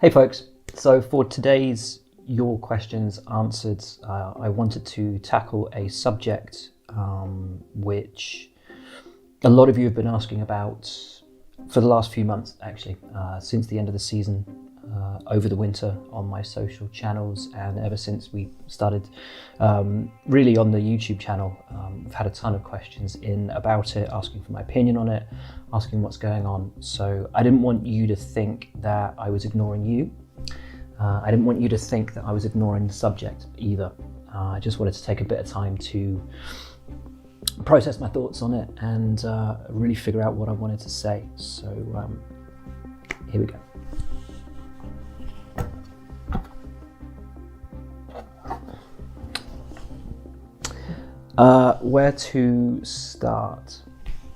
Hey folks, so for today's Your Questions Answered, I wanted to tackle a subject which a lot of you have been asking about for the last few months, actually, since the end of the season, over the winter on my social channels, and ever since we started really on the YouTube channel. I've had a ton of questions in about it, asking for my opinion on it, asking what's going on. So I didn't want you to think that I was ignoring you. I didn't want you to think that I was ignoring the subject either. I just wanted to take a bit of time to process my thoughts on it and really figure out what I wanted to say. So here we go. Where to start?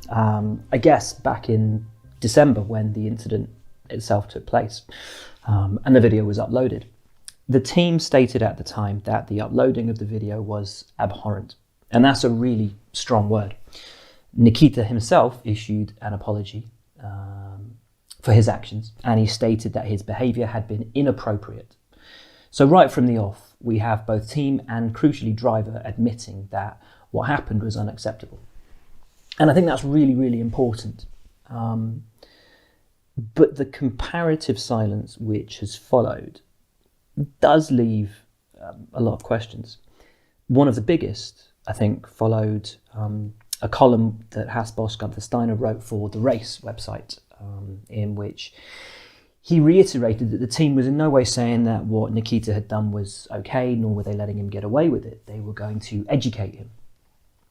I guess back in December when the incident itself took place and the video was uploaded. The team stated at the time that the uploading of the video was abhorrent, and that's a really strong word. Nikita himself issued an apology for his actions, and he stated that his behaviour had been inappropriate. So right from the off, we have both team and crucially driver admitting that what happened was unacceptable. And I think that's really, really important. But the comparative silence which has followed does leave a lot of questions. One of the biggest, I think, followed a column that 벅s턴의 Steiner wrote for the Race website, in which he reiterated that the team was in no way saying that what Nikita had done was okay, nor were they letting him get away with it. They were going to educate him,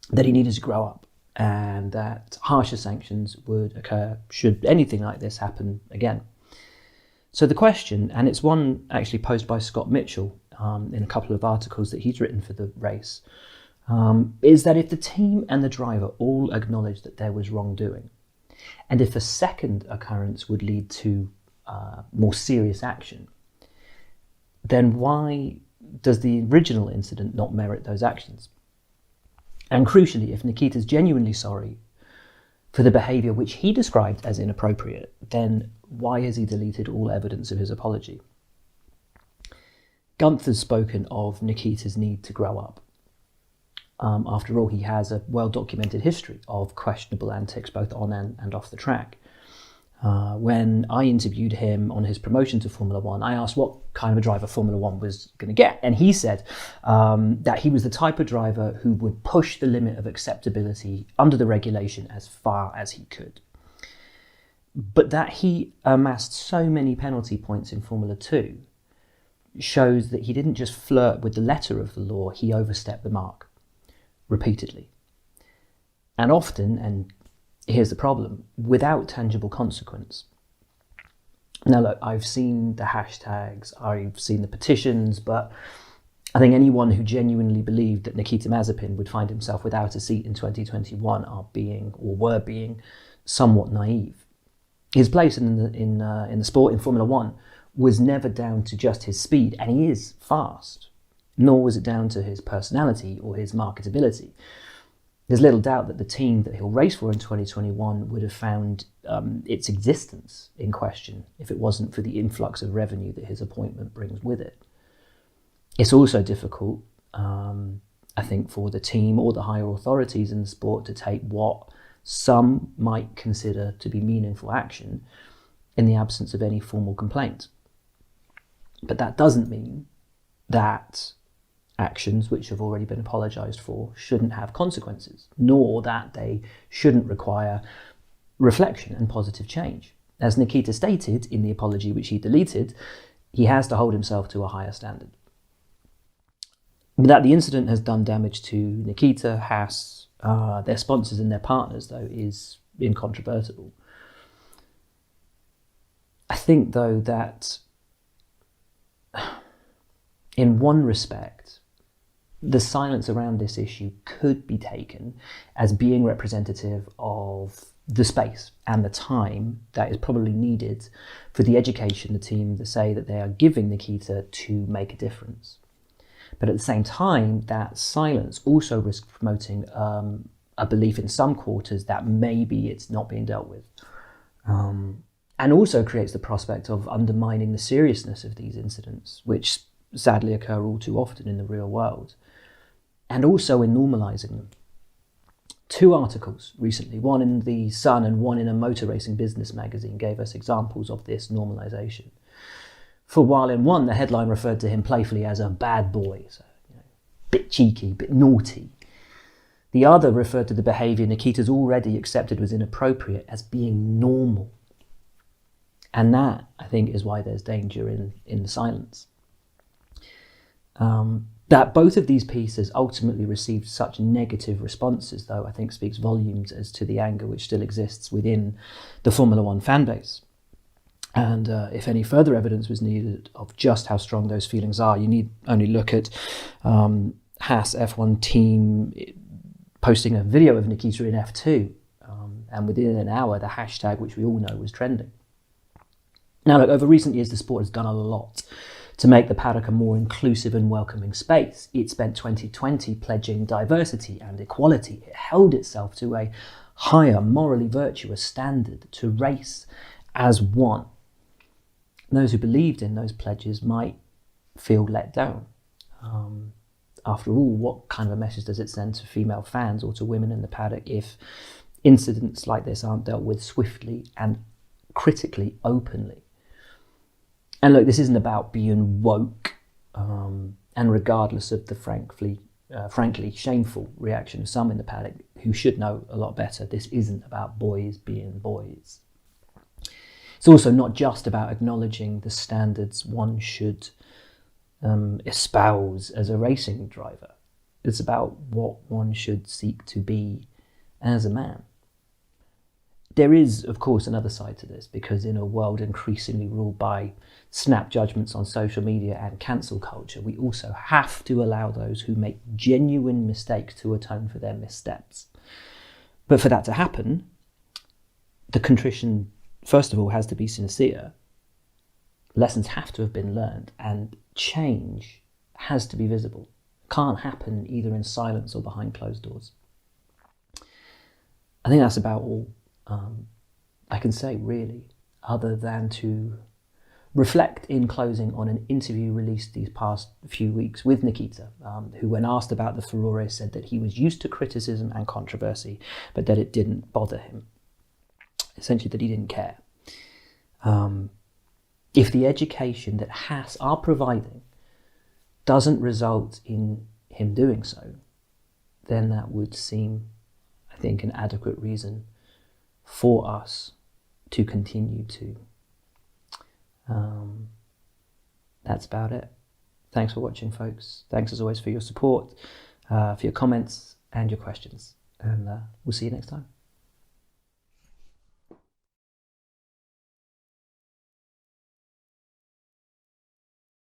that he needed to grow up, and that harsher sanctions would occur should anything like this happen again. So the question, and it's one actually posed by Scott Mitchell in a couple of articles that he's written for the Race, is that if the team and the driver all acknowledge that there was wrongdoing, and if a second occurrence would lead to more serious action, then why does the original incident not merit those actions? And crucially, if Nikita's genuinely sorry for the behaviour which he described as inappropriate, then why has he deleted all evidence of his apology? Gunther's spoken of Nikita's need to grow up. After all, he has a well-documented history of questionable antics both on and off the track. When I interviewed him on his promotion to Formula One, I asked what kind of a driver Formula One was going to get. And he said that he was the type of driver who would push the limit of acceptability under the regulation as far as he could. But that he amassed so many penalty points in Formula 2 shows that he didn't just flirt with the letter of the law, he overstepped the mark repeatedly. And often, and here's the problem, without tangible consequence. Now look, I've seen the hashtags, I've seen the petitions, but I think anyone who genuinely believed that Nikita Mazepin would find himself without a seat in 2021 were being somewhat naive. His place in the sport, in Formula One, was never down to just his speed, and he is fast, nor was it down to his personality or his marketability. There's little doubt that the team that he'll race for in 2021 would have found its existence in question if it wasn't for the influx of revenue that his appointment brings with it. It's also difficult, I think, for the team or the higher authorities in the sport to take what some might consider to be meaningful action in the absence of any formal complaint. But that doesn't mean that actions which have already been apologised for shouldn't have consequences, nor that they shouldn't require reflection and positive change. As Nikita stated in the apology which he deleted, he has to hold himself to a higher standard. That the incident has done damage to Nikita, Haas, their sponsors and their partners, though, is incontrovertible. I think, though, that in one respect, the silence around this issue could be taken as being representative of the space and the time that is probably needed for the education the team to say that they are giving Nikita to make a difference. But at the same time, that silence also risks promoting a belief in some quarters that maybe it's not being dealt with. and also creates the prospect of undermining the seriousness of these incidents, which sadly occur all too often in the real world, and also in normalising them. 2 articles recently, one in The Sun and one in a motor racing business magazine, gave us examples of this normalisation. For while in one, the headline referred to him playfully as a bad boy, so, bit cheeky, bit naughty. The other referred to the behaviour Nikita's already accepted was inappropriate as being normal. And that, I think, is why there's danger in the silence. That both of these pieces ultimately received such negative responses, though, I think speaks volumes as to the anger which still exists within the Formula One fan base. And if any further evidence was needed of just how strong those feelings are, you need only look at Haas F1 team posting a video of Nikita in F2, and within an hour, the hashtag, which we all know, was trending. Now, look, over recent years, the sport has done a lot to make the paddock a more inclusive and welcoming space. It spent 2020 pledging diversity and equality. It held itself to a higher, morally virtuous standard to race as one. Those who believed in those pledges might feel let down. After all, what kind of a message does it send to female fans or to women in the paddock if incidents like this aren't dealt with swiftly and critically openly? And look, this isn't about being woke, and regardless of the frankly shameful reaction of some in the paddock who should know a lot better, this isn't about boys being boys. It's also not just about acknowledging the standards one should espouse as a racing driver. It's about what one should seek to be as a man. There is, of course, another side to this, because in a world increasingly ruled by snap judgments on social media and cancel culture, we also have to allow those who make genuine mistakes to atone for their missteps. But for that to happen, the contrition, first of all, has to be sincere. Lessons have to have been learned, and change has to be visible. It can't happen either in silence or behind closed doors. I think that's about all I can say, really, other than to reflect in closing on an interview released these past few weeks with Nikita, who, when asked about the furore, said that he was used to criticism and controversy, but that it didn't bother him. Essentially, that he didn't care. If the education that Haas are providing doesn't result in him doing so, then that would seem, I think, an adequate reason for us to continue to. That's about it. Thanks for watching, folks. Thanks as always for your support, for your comments and your questions. And we'll see you next time.